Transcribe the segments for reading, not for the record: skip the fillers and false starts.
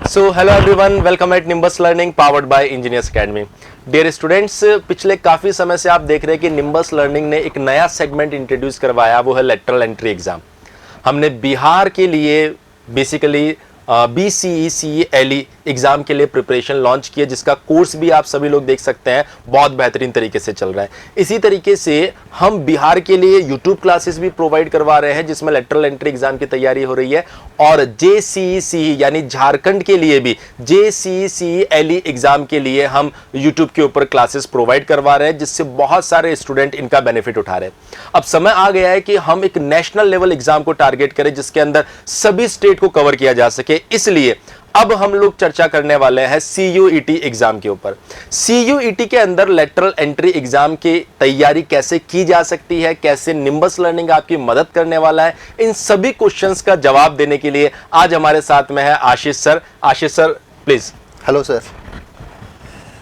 So hello everyone, welcome at Nimbus Learning powered by Engineers Academy. Dear students, पिछले काफी समय से आप देख रहे हैं कि Nimbus Learning ने एक नया सेगमेंट इंट्रोड्यूस करवाया, वो है लेटरल एंट्री एग्जाम। हमने बिहार के लिए बेसिकली BCE एग्जाम के लिए प्रिपरेशन लॉन्च किया, जिसका कोर्स भी आप सभी लोग देख सकते हैं, बहुत बेहतरीन तरीके से चल रहा है। इसी तरीके से हम बिहार के लिए यूट्यूब क्लासेस भी प्रोवाइड करवा रहे हैं, जिसमें लेटरल एंट्री एग्जाम की तैयारी हो रही है, और JCE यानी झारखंड के लिए भी JCE एग्जाम के लिए हम यूट्यूब के ऊपर क्लासेस प्रोवाइड करवा रहे हैं, जिससे बहुत सारे स्टूडेंट इनका बेनिफिट उठा रहे हैं। अब समय आ गया है कि हम एक नेशनल लेवल एग्जाम को टारगेट करें, जिसके अंदर सभी स्टेट को कवर किया जा सके। इसलिए अब हम लोग चर्चा करने वाले हैं CUET एग्जाम के ऊपर। CUET के अंदर लेटरल एंट्री एग्जाम की तैयारी कैसे की जा सकती है, कैसे निम्बस लर्निंग आपकी मदद करने वाला है, इन सभी क्वेश्चंस का जवाब देने के लिए आज हमारे साथ में है Ashish sir. Ashish sir please. Hello sir.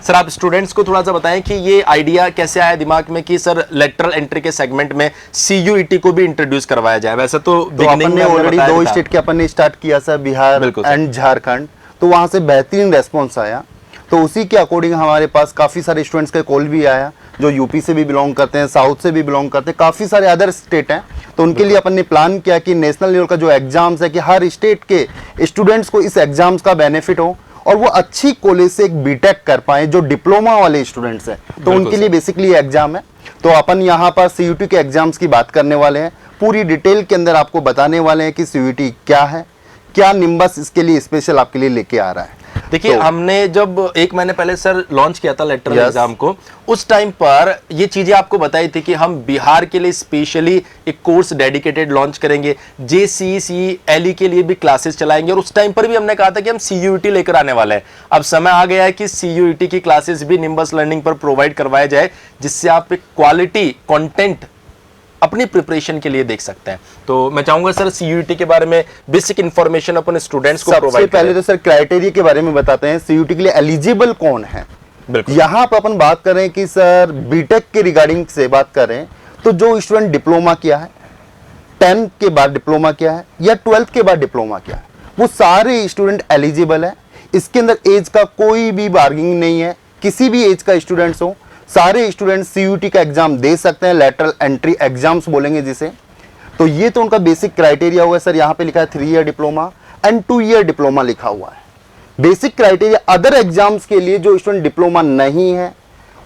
Sir आप स्टूडेंट्स को थोड़ा सा बताएं कि ये आइडिया कैसे आया दिमाग में कि सर लेटरल एंट्री के सेगमेंट में CUET को भी इंट्रोड्यूस करवाया जाए। वैसे तो बिगिनिंग में ऑलरेडी दो स्टेट के अपन ने स्टार्ट किया सर, बिहार एंड झारखंड, तो वहां से बेहतरीन रेस्पॉन्स आया। तो उसी के अकॉर्डिंग हमारे पास काफी सारे स्टूडेंट्स का कॉल भी आया, जो यूपी से भी बिलोंग करते हैं, साउथ से भी बिलोंग करते हैं, काफी सारे अदर स्टेट हैं। तो उनके लिए अपन ने प्लान किया कि नेशनल लेवल का जो एग्जाम्स है, कि हर स्टेट के स्टूडेंट्स को इस एग्जाम्स का बेनिफिट हो और वो अच्छी कॉलेज से एक बीटेक कर पाए, जो डिप्लोमा वाले स्टूडेंट्स हैं, तो उनके लिए बेसिकली एग्जाम है। तो अपन यहाँ पर CUET के एग्जाम्स की बात करने वाले हैं, पूरी डिटेल के अंदर आपको बताने वाले हैं कि CUET क्या है, क्या निम्बस इसके लिए स्पेशल आपके लिए लेके आ रहा है। देखिए तो, हमने जब 1 महीने पहले सर लॉन्च किया था लेटरल एग्जाम को, उस टाइम पर ये चीजें आपको बताई थी कि हम बिहार के लिए स्पेशली एक कोर्स डेडिकेटेड लॉन्च करेंगे, JCE के लिए भी क्लासेस चलाएंगे, और उस टाइम पर भी हमने कहा था कि हम CUET लेकर आने वाले हैं। अब समय आ गया है कि CUET की क्लासेस भी निम्बस लर्निंग पर प्रोवाइड करवाया जाए, जिससे आप एक क्वालिटी कंटेंट अपनी प्रिपरेशन के लिए देख सकते हैं। तो मैं चाहूंगा सर CUET के बारे में बेसिक इंफॉर्मेशन अपने स्टूडेंट्स को प्रोवाइड करें। पहले तो सर क्राइटेरिया के बारे में बताते हैं, CUET के लिए एलिजिबल कौन है। यहाँ पर अपन बात करें कि सर बीटेक के रिगार्डिंग से बात करें, तो जो स्टूडेंट डिप्लोमा किया है, 10 के बाद डिप्लोमा किया है, या 12th के बाद डिप्लोमा किया है, वो सारे स्टूडेंट एलिजिबल है। इसके अंदर एज का कोई भी बार्गेनिंग नहीं है, किसी भी एज का स्टूडेंट्स हो, सारे स्टूडेंट CUET का एग्जाम दे सकते हैं। लेटरल एंट्री एग्जाम्स बोलेंगे जिसे। तो ये तो उनका बेसिक क्राइटेरिया हुआ है सर। यहाँ पे लिखा है 3 year diploma and 2 year diploma लिखा हुआ है, बेसिक क्राइटेरिया। अदर एग्जाम्स के लिए जो स्टूडेंट डिप्लोमा नहीं है,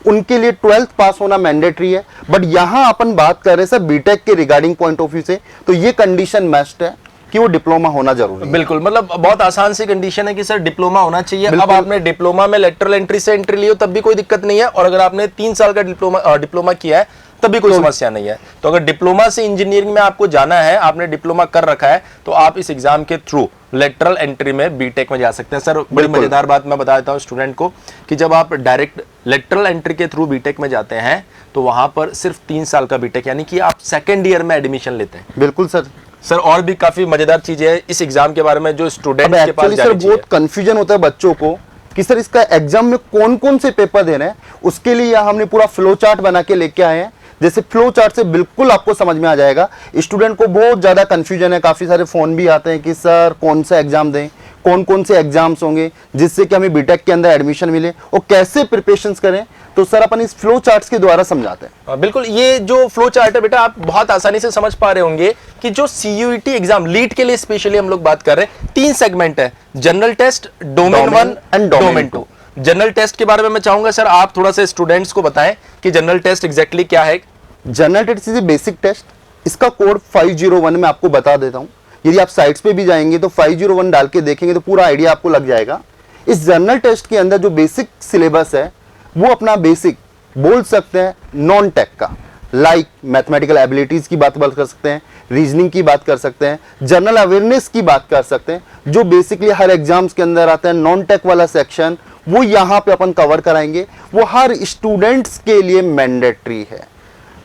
उनके लिए 12th पास होना मैंडेटरी है। बट यहाँ अपन बात कर रहे हैं सर बीटेक के रिगार्डिंग पॉइंट ऑफ व्यू से, तो ये कंडीशन मस्ट है कि वो डिप्लोमा होना जरूरी है। बिल्कुल, मतलब बहुत आसान सी कंडीशन है कि सर डिप्लोमा होना चाहिए। अब आपने डिप्लोमा में लेटरल एंट्री से एंट्री लियो तब भी कोई दिक्कत नहीं है, और अगर आपने 3 साल का डिप्लोमा किया है तब भी कोई समस्या नहीं है। तो अगर डिप्लोमा से इंजीनियरिंग में आपको जाना है, आपने डिप्लोमा कर रखा है, तो आप इस एग्जाम के थ्रू लेटरल एंट्री में बीटेक में जा सकते हैं। सर बड़ी मजेदार बात मैं बता देता हूँ स्टूडेंट को कि जब आप डायरेक्ट लेटरल एंट्री के थ्रू बीटेक में जाते हैं, तो वहां पर सिर्फ 3 साल का बीटेक, यानी कि आप 2nd ईयर में एडमिशन लेते हैं। बिल्कुल सर। और भी काफी मजेदार चीजें हैं इस एग्जाम के बारे में, जो स्टूडेंट के पास सर बहुत कंफ्यूजन होता है बच्चों को कि सर इसका एग्जाम में कौन कौन से पेपर देने हैं। उसके लिए हमने पूरा फ्लो चार्ट बना के लेके आए हैं, जैसे फ्लो चार्ट से बिल्कुल आपको समझ में आ जाएगा। स्टूडेंट को बहुत ज्यादा कंफ्यूजन है, काफी सारे फोन भी आते हैं कि सर कौन सा एग्जाम दें, कौन कौन से एग्जाम्स होंगे जिससे कि हमें बीटेक के अंदर एडमिशन मिले, और कैसे प्रिपरेशंस करें। तो सर अपन इस फ्लो चार्ट्स के द्वारा समझाते हैं। बिल्कुल, ये जो फ्लो चार्ट है बेटा, आप बहुत आसानी से समझ पा रहे होंगे कि जो CUET एग्जाम लीड के लिए स्पेशली हम लोग बात कर रहे हैं, 3 सेगमेंट है, general test, domain 1 and domain 2। General test के बारे में मैं चाहूंगा सर आप थोड़ा सा स्टूडेंट्स को बताएं कि जनरल टेस्ट एग्जैक्टली क्या है। General test is basic test, इसका कोड 501 में आपको बता देता हूं। यदि आप साइट्स पे भी जाएंगे तो 501 डाल के देखेंगे तो पूरा आइडिया आपको लग जाएगा। इस जनरल टेस्ट के अंदर जो बेसिक सिलेबस है, वो अपना बेसिक बोल सकते हैं नॉन टेक का, लाइक मैथमेटिकल एबिलिटीज की बात कर सकते हैं, रीजनिंग की बात कर सकते हैं, जनरल अवेयरनेस की बात कर सकते हैं, जो बेसिकली हर एग्जाम्स के अंदर आता है। नॉन टेक वाला सेक्शन वो यहाँ पे अपन कवर कराएंगे, वो हर स्टूडेंट्स के लिए मैंडेटरी है,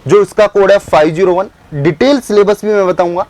जो इसका कोड है 501। डिटेल सिलेबस भी मैं बताऊंगा।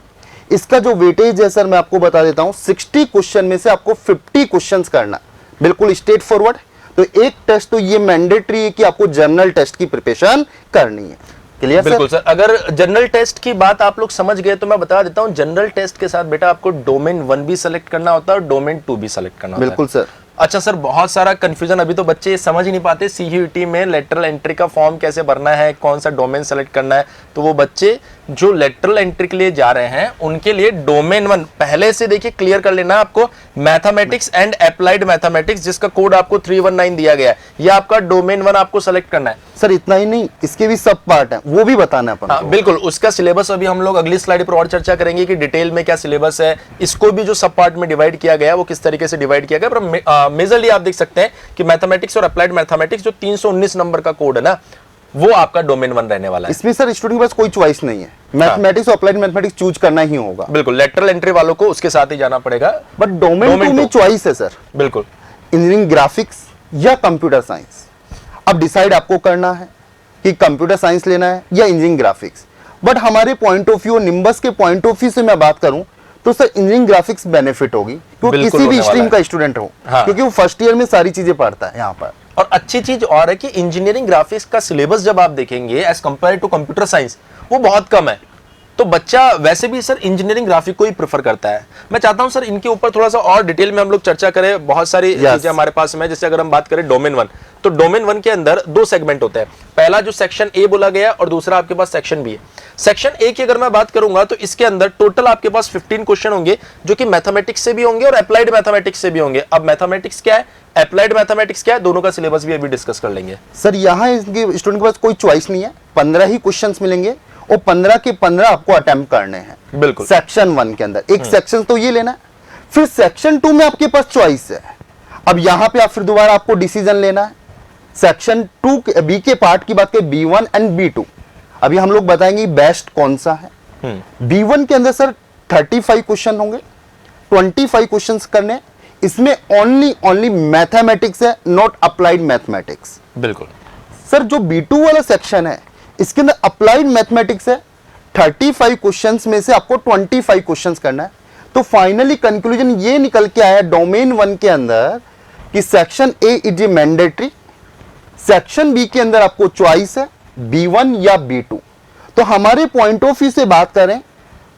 इसका जो वेटेज है सर मैं आपको बता देता हूं, 60 क्वेश्चन में से आपको 50 क्वेश्चंस करना, बिल्कुल स्ट्रेट फॉरवर्ड। तो एक टेस्ट तो ये मैंडेटरी है कि आपको जनरल टेस्ट की प्रिपरेशन करनी है। Clear sir? बिल्कुल सर। अगर जनरल टेस्ट की बात आप लोग समझ गए तो मैं बता देता हूं, जनरल टेस्ट के साथ बेटा आपको डोमेन 1 भी सेलेक्ट करना होता है और डोमेन 2 भी सेलेक्ट करना होता है। बिल्कुल सर। अच्छा सर, बहुत सारा कंफ्यूजन, अभी तो बच्चे समझ ही नहीं पाते सीयूईटी में लेटरल एंट्री का फॉर्म कैसे भरना है, कौन सा डोमेन सेलेक्ट करना है। तो वो बच्चे जो लेटरल एंट्री के लिए जा रहे हैं उनके लिए डोमेन 1 पहले से देखिए क्लियर कर लेना आपको। मैथमेटिक्स एंड अप्लाइड मैथमेटिक्स, जिसका कोड आपको 319 दिया गया है, ये आपका डोमेन 1 आपको सेलेक्ट करना है। सर इतना ही नहीं, इसके भी सब पार्ट हैं, वो भी बताना है अपन को। बिल्कुल, उसका सिलेबस अभी हम लोग अगली स्लाइड पर और चर्चा करेंगे कि डिटेल में क्या सिलेबस है, इसको भी जो सब पार्ट में डिवाइड किया गया वो किस तरीके से डिवाइड किया गया। पर मेजरली आप देख सकते हैं कि मैथमेटिक्स और अप्लाइड मैथमेटिक्स जो 319 नंबर का कोड है ना, वो आपका डोमेन 1 रहने वाला है। इसमें सर स्टूडेंट के पास कोई चॉइस नहीं है, मैथमेटिक्स और अप्लाइड मैथमेटिक्स चूज करना ही होगा। बिल्कुल, लेटरल एंट्री वालों को उसके साथ ही जाना पड़ेगा। बट डोमेन 2 में चॉइस है सर, बिल्कुल, इंजीनियरिंग ग्राफिक्स या कंप्यूटर साइंस। अब डिसाइड आपको करना है कि कंप्यूटर साइंस लेना है या इंजीनियरिंग ग्राफिक्स। बट हमारे पॉइंट ऑफ व्यू, निम्बस के पॉइंट ऑफ व्यू से मैं बात करूं तो सर इंजीनियरिंग ग्राफिक्स बेनिफिट होगी, क्योंकि किसी भी स्ट्रीम का स्टूडेंट हो, क्योंकि वो फर्स्ट ईयर में सारी चीजें पढ़ता है यहाँ पर। और अच्छी चीज और है कि इंजीनियरिंग ग्राफिक्स का सिलेबस जब आप देखेंगे as compare to computer science, वो बहुत कम है। तो बच्चा वैसे भी सर इंजीनियरिंग ग्राफिक को ही प्रेफर करता है। मैं चाहता हूं सर इनके ऊपर थोड़ा सा और डिटेल में हम लोग चर्चा करें। बहुत सारी चीजें हमारे पास में, जैसे अगर हम बात करें डोमेन 1, तो डोमेन 1 के अंदर 2 सेगमेंट होते हैं। पहला जो सेक्शन ए बोला गया और दूसरा आपके पास सेक्शन बी है। सेक्शन ए की अगर मैं बात करूंगा तो इसके अंदर टोटल आपके पास 15 क्वेश्चन होंगे, जो कि मैथमेटिक्स से भी होंगे और अप्लाइड मैथमेटिक्स से भी होंगे। अब मैथमेटिक्स क्या है, अप्लाइड मैथमेटिक्स क्या है, दोनों का सिलेबस भी अभी डिस्कस कर लेंगे। सर यहाँ इनके स्टूडेंट के पास कोई चॉइस नहीं है, 15 ही क्वेश्चंस मिलेंगे और 15 के 15 आपको अटेम्प्ट करने हैं। बिल्कुल, सेक्शन 1 के अंदर एक सेक्शन तो ये लेना है, फिर सेक्शन 2 में आपके पास चॉइस है। अब यहाँ पे आप फिर दोबारा आपको डिसीजन लेना है। सेक्शन 2 बी के पार्ट की बात करें, B1 एंड B2, अभी हम लोग बताएंगे बेस्ट कौन सा है। B1 के अंदर सर 35 क्वेश्चन होंगे, 25 क्वेश्चन करने, इसमें ओनली मैथमेटिक्स है, नॉट अप्लाइड मैथमेटिक्स। बिल्कुल सर जो B2 वाला सेक्शन है, इसके अंदर अप्लाइड मैथमेटिक्स है, 35 क्वेश्चंस में से आपको 25 क्वेश्चंस करना है। तो फाइनली कंक्लूजन ये निकल के आया डोमेन 1 के अंदर कि section A is a mandatory, section B के अंदर आपको चॉइस है B1 या B2। तो हमारे पॉइंट ऑफ व्यू से बात करें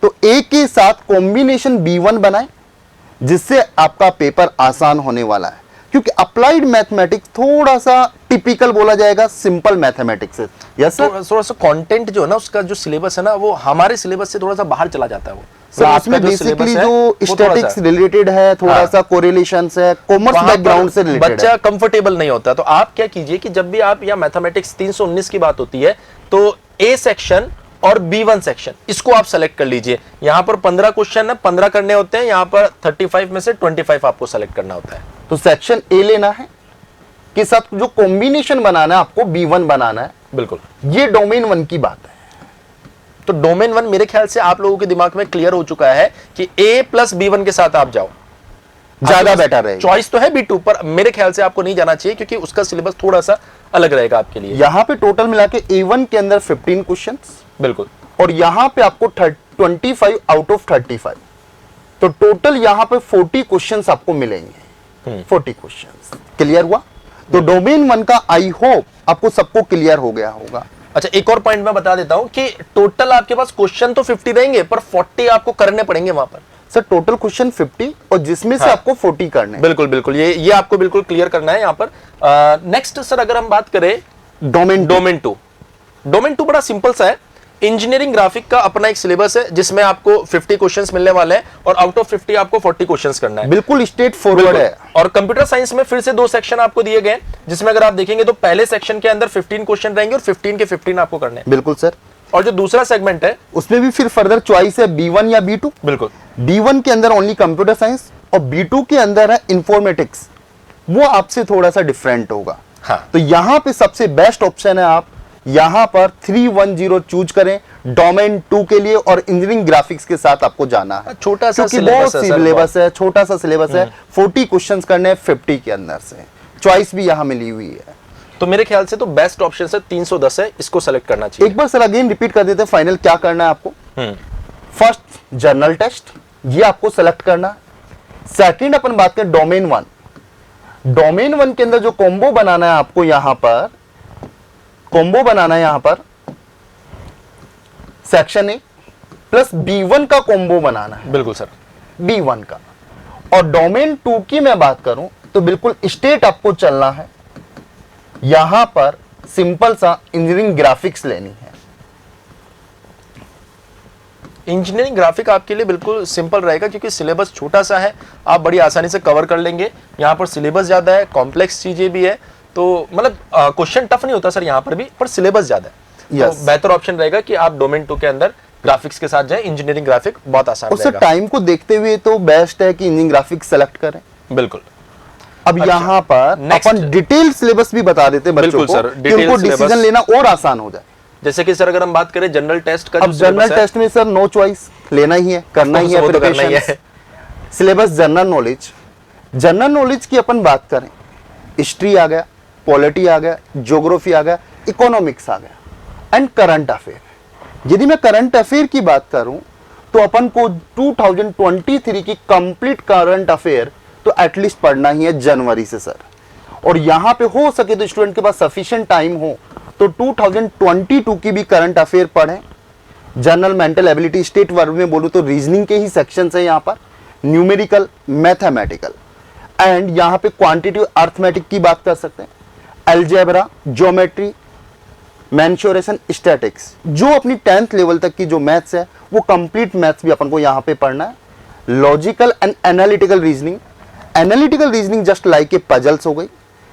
तो ए के साथ कॉम्बिनेशन B1 बनाएं, जिससे आपका पेपर आसान होने वाला है, क्योंकि अप्लाइड मैथमेटिक्स थोड़ा सा टिपिकल बोला जाएगा सिंपल मैथमेटिक्स है। यस सर, थोड़ा सा कंटेंट जो है ना, उसका जो सिलेबस है ना, वो हमारे सिलेबस से थोड़ा सा बाहर चला जाता है। वो सर उसमें बेसिकली जो स्टैटिक्स रिलेटेड है, थोड़ा सा कोरिलेशंस है, कॉमर्स बैकग्राउंड से रिलेटेड है, बच्चा कंफर्टेबल नहीं होता। तो आप क्या कीजिए कि जब भी आप या मैथमेटिक्स 319 की बात होती है तो ए सेक्शन और B1 सेक्शन, इसको आप सेलेक्ट कर लीजिए। यहाँ पर 15 क्वेश्चन है, 15 करने होते हैं, यहाँ पर 35 में से 25 आपको सेलेक्ट करना होता है। तो सेक्शन ए लेना है, के साथ जो कॉम्बिनेशन बनाना है आपको B1 बनाना है। बिल्कुल, ये डोमेन 1 की बात है। तो डोमेन 1 मेरे ख्याल से आप लोगों के दिमाग में क्लियर हो चुका है कि A प्लस B1 के साथ आप जाओ, ज्यादा बेटर रहेगा। चॉइस तो है B2, पर मेरे ख्याल से आपको नहीं जाना चाहिए, क्योंकि उसका सिलेबस थोड़ा सा अलग रहेगा आपके लिए। यहाँ पे टोटल मिला के A1 के अंदर 15 क्वेश्चंस, बिल्कुल, और यहाँ पे आपको 25 आउट ऑफ 35, तो टोटल यहाँ पे 40 क्वेश्चंस आपको मिलेंगे। 40 क्वेश्चंस क्लियर हुआ? तो डोमेन 1 का आई होप आपको सबको क्लियर हो गया होगा। अच्छा, एक और पॉइंट मैं बता देता हूं कि टोटल आपके पास क्वेश्चन तो 50 रहेंगे, पर 40 आपको करने पड़ेंगे वहां पर। सर टोटल क्वेश्चन 50 और जिसमें से आपको 40 करने। बिल्कुल बिल्कुल, ये आपको बिल्कुल क्लियर करना है यहाँ पर। नेक्स्ट सर अगर हम बात करें डोमेन 2 बड़ा सिंपल सा है। इंजीनियरिंग ग्राफिक का अपना एक सिलेबस है, जिसमें आपको 50 क्वेश्चंस मिलने वाले हैं और आउट ऑफ 50 आपको 40 क्वेश्चंस करना है। बिल्कुल स्ट्रेट फॉरवर्ड है। और कंप्यूटर साइंस में फिर से 2 सेक्शन आपको दिए गए, जिसमें अगर आप देखेंगे तो पहले सेक्शन के अंदर 15 क्वेश्चन रहेंगे और 15 के 15 आपको करने हैं। बिल्कुल सर। और जो दूसरा सेगमेंट है उसमें भी फिर फर्दर चॉइस है B1 या B2। बिल्कुल, B1 के अंदर ओनली कंप्यूटर साइंस और B2 के अंदर है इंफॉर्मेटिक्स, वो आपसे थोड़ा सा डिफरेंट होगा। हाँ। तो यहाँ पे सबसे बेस्ट ऑप्शन है, आप यहाँ पर 310 चूज करें डोमेन 2 के लिए, और इंजीनियरिंग ग्राफिक्स के साथ आपको जाना है। छोटा सा सिलेबस है, छोटा सा सिलेबस है, 40 क्वेश्चंस करने हैं 50 के अंदर से, चॉइस भी यहाँ मिली हुई है। तो मेरे ख्याल से तो बेस्ट ऑप्शन है 310 है, इसको सेलेक्ट करना चाहिए। एक बार सर अगेन रिपीट कर देते हैं, फाइनल क्या करना है आपको। फर्स्ट जर्नल टेस्ट, ये आपको सेलेक्ट करना। सेकंड अपन बात करें डोमेन 1। डोमेन 1 के अंदर जो कॉम्बो बनाना है आपको, यहां पर कॉम्बो बनाना है, यहां पर सेक्शन ए प्लस B1 का कॉम्बो बनाना है, बिल्कुल सर। B1 का। और डोमेन 2 की मैं बात करूं तो बिल्कुल स्टेट आपको चलना है, यहां पर सिंपल सा इंजीनियरिंग ग्राफिक्स लेनी है। इंजीनियरिंग ग्राफिक आपके लिए बिल्कुल सिंपल रहेगा क्योंकि सिलेबस छोटा सा है, आप बड़ी आसानी से कवर कर लेंगे। यहाँ पर सिलेबस ज़्यादा है, कॉम्प्लेक्स चीज़ें भी है, तो मतलब क्वेश्चन टफ नहीं होता सर यहाँ पर भी, पर सिलेबस ज़्यादा है। Yes. तो बेहतर ऑप्शन रहेगा कि आप डोमेन 2 के अंदर ग्राफिक्स के साथ जाएं, इंजीनियरिंग ग्राफिक बहुत आसान और सर रहेगा। टाइम को देखते हुए तो बेस्ट है कि इंजीनियरिंग ग्राफिक्स सेलेक्ट करें। बिल्कुल। अब अच्छा, यहाँ पर next. अपन डिटेल सिलेबस भी बता देते हैं बच्चों बिल्कुल को सर, कि detail उनको syllabus. डिसीजन लेना और आसान हो जाए। जैसे कि सर अगर हम बात करें जनरल टेस्ट का, अब जनरल टेस्ट में सर नो चॉइस, लेना ही है, करना ही है, वो तो करना ही प्रिपरेशन। है। Syllabus general knowledge, general knowledge की अपन बात करें, हिस्ट्री आ गया, पॉलिटी आ गया, ज्योग्राफी आ गया, इकोनॉमिक्स आ गया एंड करंट अफेयर। यदि मैं करंट अफेयर की बात करूं तो अपन को 2023 की कंप्लीट करंट अफेयर तो एटलीस्ट पढ़ना ही है जनवरी से सर। और यहां पे हो सके तो स्टूडेंट के पास सफिशिएंट टाइम हो तो 2022 की भी करंट अफेयर पढ़ें। General mental ability, state verb में बोलूं तो रीजनिंग के ही सेक्शंस है यहाँ पर, न्यूमेरिकल, मैथमेटिकल एंड यहाँ पे क्वांटिटेटिव अर्थमेटिक की बात कर सकते हैं, अलजेब्रा, ज्योमेट्री, मेंसुरेशन, स्टैटिक्स। जो अपनी 10th लेवल तक की जो मैथ्स है वो कंप्लीट मैथ्स भी अपन को यहाँ पे पढ़ना है। Logical and analytical reasoning, analytical reasoning just like a puzzles हो गई,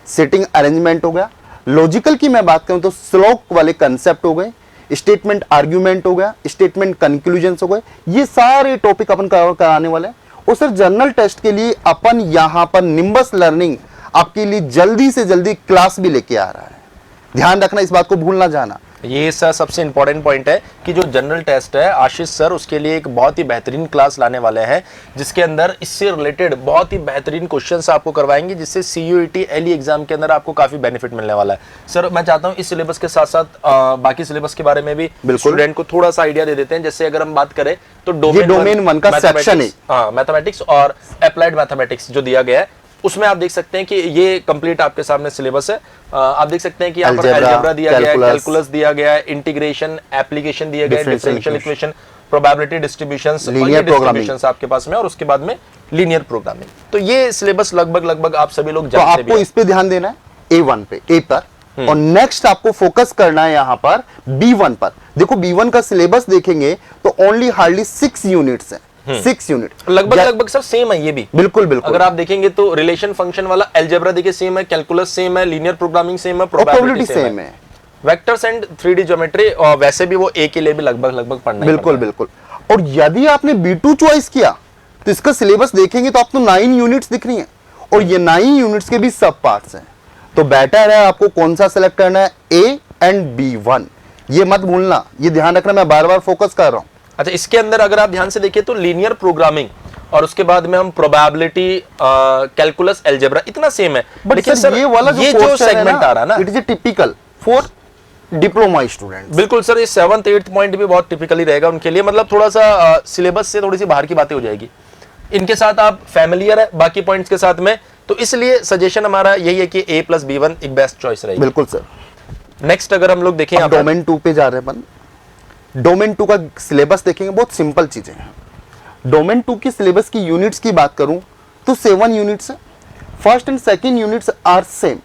सेटिंग अरेंजमेंट हो गया। लॉजिकल की मैं बात करूं तो स्लोक वाले कंसेप्ट हो गए, स्टेटमेंट आर्ग्यूमेंट हो गया, स्टेटमेंट कंक्लूजन्स हो गए। ये सारे टॉपिक अपन कवर कराने वाले हैं। और सर जनरल टेस्ट के लिए अपन यहां पर निम्बस लर्निंग आपके लिए जल्दी से जल्दी क्लास भी लेके आ रहा है, ध्यान रखना, इस बात को भूल ना जाना। ये सर सबसे इंपॉर्टेंट पॉइंट है कि जो जनरल टेस्ट है, आशीष सर उसके लिए एक बहुत ही बेहतरीन क्लास लाने वाले हैं जिसके अंदर इससे रिलेटेड बहुत ही बेहतरीन क्वेश्चंस आपको करवाएंगे, जिससे CUET LE एग्जाम के अंदर आपको काफी बेनिफिट मिलने वाला है। सर मैं चाहता हूं इस सिलेबस के साथ साथ बाकी सिलेबस के बारे में भी स्टूडेंट को थोड़ा सा आइडिया दे देते हैं। जैसे अगर हम बात करें तो डोमेन 1 का सेक्शन है, मैथमेटिक्स और अप्लाइड मैथमेटिक्स जो दिया गया है उसमें आप देख सकते हैं कि ये कंप्लीट आपके सामने सिलेबस है। आप देख सकते हैं कि यहाँ पर अलजेब्रा दिया गया है, कैलकुलस दिया गया है, इंटीग्रेशन, एप्लीकेशन दिया गया है, differential equation, probability distributions, linear programming आपके पास में, और उसके बाद में लीनियर प्रोग्रामिंग। तो ये सिलेबस लगभग आप सभी लोग तो जानते भी आपको इस पे ध्यान देना है A1 पे, A पर, और नेक्स्ट आपको फोकस करना है यहाँ पर B1 पर। देखो B1 का सिलेबस देखेंगे तो ओनली हार्डली 6 यूनिट्स है, 6 यूनिट लगभग सर सेम है ये भी। बिल्कुल बिल्कुल। अगर आप देखेंगे तो रिलेशन फंक्शन वाला अलजेब्रा देखिए सेम है, कैलकुलस सेम है, लीनियर प्रोग्रामिंग सेम है, प्रोबेबिलिटी सेम है, वेक्टर्स एंड 3D ज्योमेट्री, और वैसे भी वो A के लिए भी लगभग पढ़ना बिल्कुल बिल्कुल। और यदि आपने B2 चॉइस किया तो इसका सिलेबस देखेंगे तो आपको 9 यूनिट्स दिख रही हैं, और ये 9 यूनिट्स के भी सब पार्ट्स हैं। तो बेटर है आपको कौन सा सेलेक्ट करना है, A एंड B1, ये मत भूलना, ये ध्यान रखना, मैं बार बार फोकस कर रहा हूं। अच्छा, इसके अंदर अगर आप ध्यान से देखिए तो लीनियर प्रोग्रामिंग और उसके बाद में हम प्रोबेबिलिटी, कैलकुलस, अलजेब्रा इतना सेम है, लेकिन सर ये वाला जो सेगमेंट आ रहा है ना, it is typical for diploma students. बिल्कुल सर, ये 7th 8th पॉइंट भी बहुत टिपिकली रहेगा उनके लिए, मतलब थोड़ा सा सिलेबस से थोड़ी सी बाहर की बातें हो जाएगी, इनके साथ आप फैमिलियर है बाकी पॉइंट्स के साथ में, तो इसलिए सजेशन हमारा यही है कि A+B1 एक बेस्ट चॉइस रहेगी। बिल्कुल सर। नेक्स्ट अगर हम लोग देखें डोमेन 2 पे जा रहे हैं अपन। डोमेन 2 का सिलेबस देखेंगे, बहुत सिंपल चीजें हैं। डोमेन 2 की सिलेबस की यूनिट्स की बात करूं तो 7 यूनिट्स है। First and second units are same,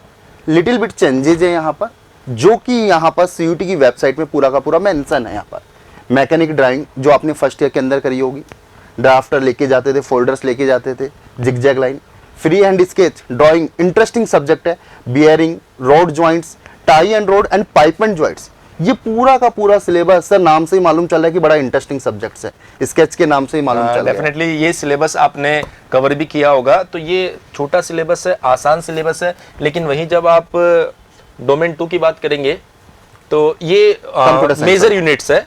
little bit changes है यहाँ पर, जो कि यहाँ पर CUET की वेबसाइट में पूरा का पूरा मेंशन है। यहाँ पर मैकेनिक ड्राइंग जो आपने फर्स्ट ईयर के अंदर करी होगी, ड्राफ्टर लेके जाते थे, फोल्डर्स लेके जाते थे, zigzag line, free hand sketch drawing, interesting subject है। Bearing, rod joints, tie and rod and pipe and joints, ये पूरा का पूरा सिलेबस सर नाम से ही मालूम चल रहा है कि बड़ा इंटरेस्टिंग सब्जेक्ट्स है, स्केच के नाम से ही मालूम चल रहा है। डेफिनेटली ये सिलेबस आपने कवर भी किया होगा, तो ये छोटा सिलेबस है, आसान सिलेबस है, लेकिन वहीं जब आप डोमेन 2 की बात करेंगे तो ये मेजर यूनिट्स है।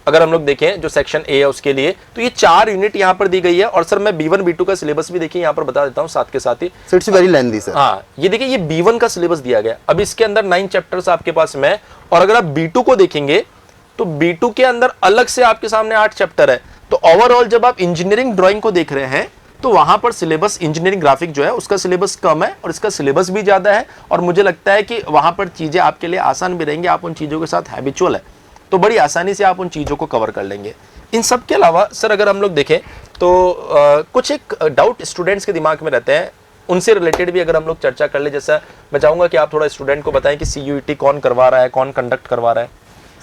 अगर हम लोग देखें जो सेक्शन A है उसके लिए, तो ये 4 यूनिट यहाँ पर दी गई है। और सर मैं B1 B2 का सिलेबस भी देखिए यहाँ पर बता देता हूँ साथ के साथ ही। It's very lengthy sir. हाँ, ये देखिए ये B1 का सिलेबस दिया गया, अब इसके अंदर 9 चैप्टर्स आपके पास में, और अगर आप B2 को देखेंगे तो B2 के अंदर अलग से आपके सामने 8 चैप्टर है। तो ओवरऑल जब आप इंजीनियरिंग ड्राइंग को देख रहे हैं तो वहां पर सिलेबस इंजीनियरिंग ग्राफिक जो है उसका सिलेबस कम है और इसका सिलेबस भी ज्यादा है, और मुझे लगता है कि वहां पर चीजें आपके लिए आसान भी रहेंगी, आप उन चीजों के साथ हैबिचुअल है। तो बड़ी आसानी से आप उन चीज़ों को कवर कर लेंगे। इन सब के अलावा सर अगर हम लोग देखें तो कुछ एक डाउट स्टूडेंट्स के दिमाग में रहते हैं, उनसे रिलेटेड भी अगर हम लोग चर्चा कर ले। जैसा मैं चाहूँगा कि आप थोड़ा स्टूडेंट को बताएं कि CUET कौन करवा रहा है, कौन कंडक्ट करवा रहा है।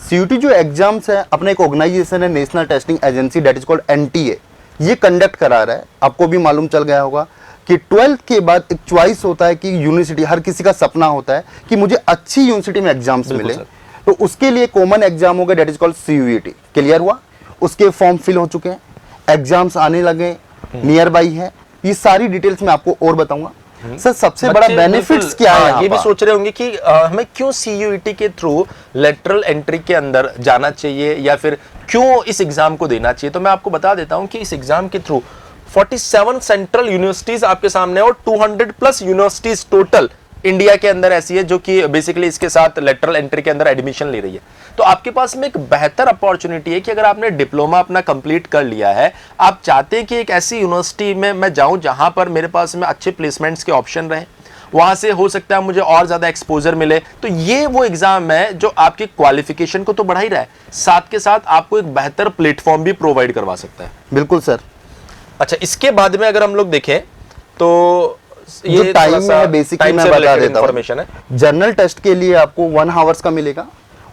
CUET जो एग्जाम्स है अपना एक ऑर्गेनाइजेशन है, national testing agency, that is called NTA, ये कंडक्ट करा रहा है। आपको भी मालूम चल गया होगा कि 12th के बाद एक चॉइस होता है कि यूनिवर्सिटी, हर किसी का सपना होता है कि मुझे अच्छी यूनिवर्सिटी में एग्जाम्स मिले, तो उसके लिए कॉमन एग्जाम होगा, that is called CUET। Clear हुआ? उसके फॉर्म फिल हो चुके हैं, एग्जाम्स आने लगे, नियर बाई है, ये सारी डिटेल्स मैं आपको और बताऊंगा। सर सबसे बड़ा बेनिफिट्स क्या है? ये भी सोच रहे होंगे कि हमें क्यों CUET के थ्रू लेटरल एंट्री के अंदर जाना चाहिए या फिर क्यों इस एग्जाम को देना चाहिए। तो मैं आपको बता देता हूं कि इस एग्जाम के थ्रू 47 सेंट्रल यूनिवर्सिटीज आपके सामने और 200 प्लस यूनिवर्सिटीज टोटल इंडिया के अंदर ऐसी है जो कि बेसिकली इसके साथ लेटरल एंट्री के अंदर एडमिशन ले रही है। तो आपके पास में एक बेहतर अपॉर्चुनिटी है कि अगर आपने डिप्लोमा अपना कंप्लीट कर लिया है, आप चाहते हैं कि एक ऐसी यूनिवर्सिटी में मैं जाऊं जहां पर मेरे पास में अच्छे प्लेसमेंट्स के ऑप्शन रहे, वहां से हो सकता है मुझे और ज्यादा एक्सपोजर मिले, तो ये वो एग्जाम है जो आपकी क्वालिफिकेशन को तो बढ़ा ही रहा है, साथ के साथ आपको एक बेहतर प्लेटफॉर्म भी प्रोवाइड करवा सकता है। बिल्कुल सर। अच्छा, इसके बाद में अगर हम लोग देखें तो ये टाइम है बेसिकली मैं बता देता हूं। जनरल टेस्ट के लिए आपको 1 आवर्स का मिलेगा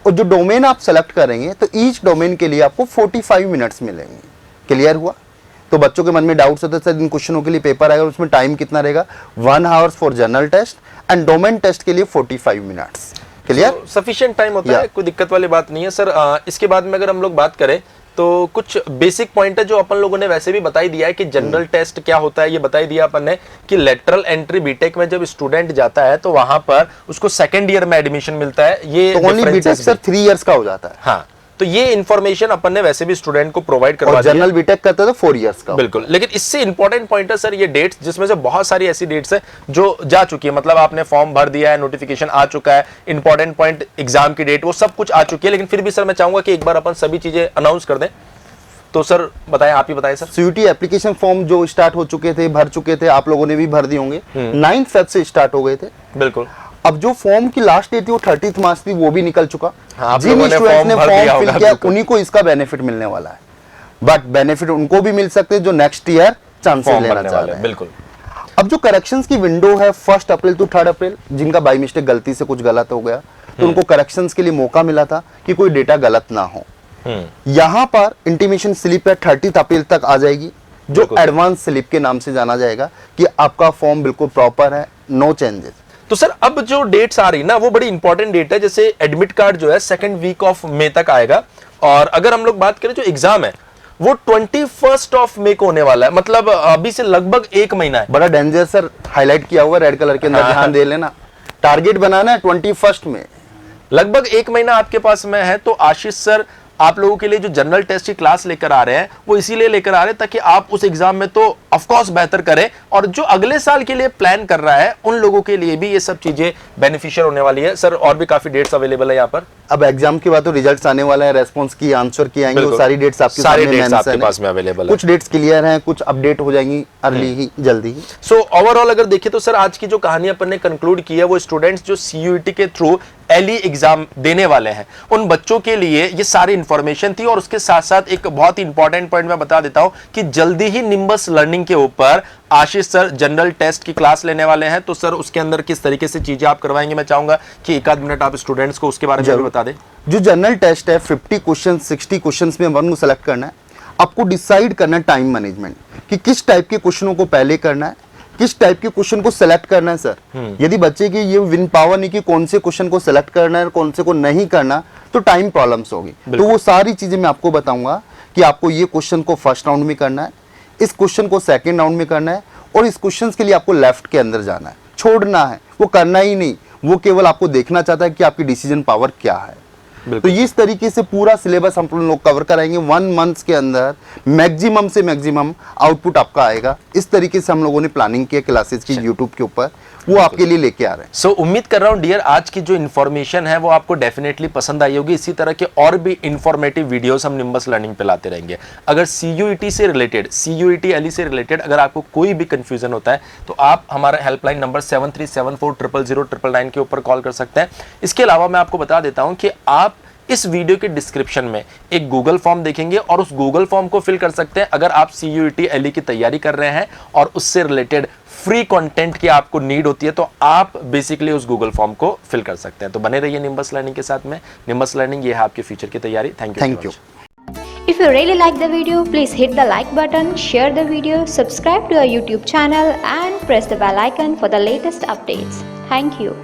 और जो डोमेन आप सेलेक्ट करेंगे तो ईच डोमेन के लिए आपको 45 मिनट्स मिलेंगे। क्लियर हुआ? तो बच्चों के मन में डाउट्स होते हैं सर इन क्वेश्चनों के लिए पेपर आएगा उसमें टाइम कितना रहेगा? 1 hours for general test and domain test के लिए 45 मिनट्स। क्लियर? सफिशिएंट टाइम होता है, कोई दिक्कत वाली बात नहीं है सर। इसके बाद में अगर हम लोग बात करें तो कुछ बेसिक पॉइंट है जो अपन लोगों ने वैसे भी बता ही दिया है कि जनरल टेस्ट क्या होता है, ये बता ही दिया अपन ने कि लेटरल एंट्री बीटेक में जब स्टूडेंट जाता है तो वहां पर उसको सेकंड ईयर में एडमिशन मिलता है। ये तो ओनली बीटेक सर 3 इयर्स का हो जाता है। हाँ, तो ये इन्फॉर्मेशन अपन ने वैसे भी स्टूडेंट को प्रोवाइड करवा दिया। जनरल बीटेक करता है तो 4 इयर्स का। बिल्कुल, लेकिन इससे इंपॉर्टेंट पॉइंट है सर ये डेट्स, जिसमें से बहुत सारी ऐसी डेट्स है जो जा चुकी है, मतलब आपने फॉर्म भर दिया है, नोटिफिकेशन आ चुका है, इंपॉर्टेंट पॉइंट एग्जाम की डेट वो सब कुछ आ चुकी है, लेकिन फिर भी सर मैं चाहूंगा कि एक बार अपन सभी चीजें अनाउंस कर दें। तो सर बताएं, आप ही बताएं सर। CUET एप्लीकेशन फॉर्म जो स्टार्ट हो चुके थे, भर चुके थे, आप लोगों ने भी भर दिए होंगे। 9 फेब से स्टार्ट हो गए थे। बिल्कुल। अब जो फॉर्म की लास्ट डेट थी वो 30 मार्च थी, वो भी निकल चुका। हाँ, जिन स्टूडेंट्स ने फॉर्म फिल किया उन्हीं को इसका बेनिफिट मिलने वाला है, बट बेनिफिट उनको भी मिल सकते हैं जो नेक्स्ट ईयर चांसेस लेना चाह रहे हैं। बिल्कुल। अब जो करेक्शंस की विंडो है 1 अप्रैल टू 3 अप्रैल, जिनका बाई मिस्टेक गलती से कुछ गलत हो गया तो उनको करेक्शंस के लिए मौका मिला था कि कोई डेटा गलत ना हो। यहां पर इंटीमेशन स्लिप है 30 अप्रैल तक आ जाएगी, जो एडवांस स्लिप के नाम से जाना जाएगा कि आपका फॉर्म बिल्कुल प्रॉपर है, नो चेंजेस। तो सर अब जो डेट्स आ रही ना वो बड़ी इंपॉर्टेंट डेट है, जैसे एडमिट कार्ड जो है 2nd वीक ऑफ मई तक आएगा, और अगर हम लोग बात करें जो एग्जाम है वो 21 ऑफ मई को होने वाला है, मतलब अभी से लगभग 1 महीना है। बड़ा डेंजर सर, हाईलाइट किया हुआ रेड कलर के अंदर, ध्यान दे लेना। टारगेट बनाना है 21 में, लगभग 1 महीना आपके पास में है। तो आशीष सर आप लोगों के लिए जो जनरल टेस्ट की क्लास लेकर आ रहे हैं वो इसीलिए लेकर आ रहे हैं ताकि आप उस एग्जाम में तो ऑफ कोर्स बेहतर करें, और जो अगले साल के लिए प्लान कर रहा है उन लोगों के लिए भी ये सब चीजें बेनिफिशियल होने वाली है। सर और भी काफी डेट्स अवेलेबल है यहाँ पर। अब एग्जाम के बाद तो रिजल्ट्स आने वाला है, रेस्पॉन्स की आंसर की आएंगे, वो सारी डेट्स आपके सारी डेट्स आपके पास में अवेलेबल है। कुछ डेट्स क्लियर हैं, कुछ अपडेट हो जाएंगी अर्ली ही, जल्दी ही। सो ओवरऑल अगर देखें तो सर आज की जो कहानी अपन ने कंक्लूड की है वो स्टूडेंट्स जो CUET के थ्रू LE एग्जाम देने वाले हैं उन बच्चों के लिए ये सारी इंफॉर्मेशन थी। और उसके साथ साथ एक बहुत ही इंपॉर्टेंट पॉइंट मैं बता देता हूं कि जल्दी ही निम्बस लर्निंग के ऊपर आशीष सर जनरल टेस्ट की क्लास लेने वाले हैं। तो सर उसके अंदर किस तरीके से चीजें आप करवाएंगे, मैं चाहूंगा कि 1 आध मिनट आप स्टूडेंट्स को उसके बारे में भी बता दें। जो जनरल टेस्ट है 50 क्वेश्चन 60 क्वेश्चन में वन को सेलेक्ट करना है, आपको डिसाइड करना है टाइम मैनेजमेंट कि किस टाइप के क्वेश्चनों को पहले करना है, किस टाइप के क्वेश्चन को सेलेक्ट करना है। सर यदि बच्चे की ये विन पावर नहीं कि कौन से क्वेश्चन को सेलेक्ट करना है कौन से को नहीं करना, तो टाइम प्रॉब्लम्स होगी। तो वो सारी चीजें मैं आपको बताऊंगा कि आपको ये क्वेश्चन को फर्स्ट राउंड में करना है, इस क्वेश्चन को सेकेंड राउंड में करना है, और इस क्वेश्चन के लिए आपको लेफ्ट के अंदर जाना है, छोड़ना है, वो करना ही नहीं, वो केवल आपको देखना चाहता है कि आपकी डिसीजन पावर क्या है। तो इस तरीके से पूरा सिलेबस हम लोग कवर कराएंगे 1 मंथ के अंदर, मैक्सिमम से मैक्सिमम आउटपुट आपका आएगा। इस तरीके से हम लोगों ने प्लानिंग किया क्लासेस की यूट्यूब के ऊपर, वो आपके लिए लेके आ रहे हैं। सो उम्मीद कर रहा हूं डियर आज की जो इन्फॉर्मेशन है वो आपको डेफिनेटली पसंद आई होगी। इसी तरह के और भी इंफॉर्मेटिव वीडियोस हम निम्बस लर्निंग पे लाते रहेंगे। अगर CUET से रिलेटेड, CUET LE से रिलेटेड अगर आपको कोई भी कंफ्यूजन होता है तो आप हमारा हेल्पलाइन नंबर 7374000999 के ऊपर कॉल कर सकते हैं। इसके अलावा मैं आपको बता देता हूं कि आप इस वीडियो के डिस्क्रिप्शन में एक गूगल फॉर्म देखेंगे और उस गूगल फॉर्म को फिल कर सकते हैं अगर आप CUET LE की तैयारी कर रहे हैं और उससे रिलेटेड फ्री कंटेंट की आपको नीड होती है, तो आप बेसिकली उस गूगल फॉर्म को फिल कर सकते हैं। तो बने रहिए निम्बस लर्निंग के साथ में। निम्बस लर्निंग ये है आपके फ्यूचर की तैयारी। Thank you. If you really like the video, please hit the like button, share the video, subscribe to our YouTube channel and press the bell icon for the latest updates. Thank you.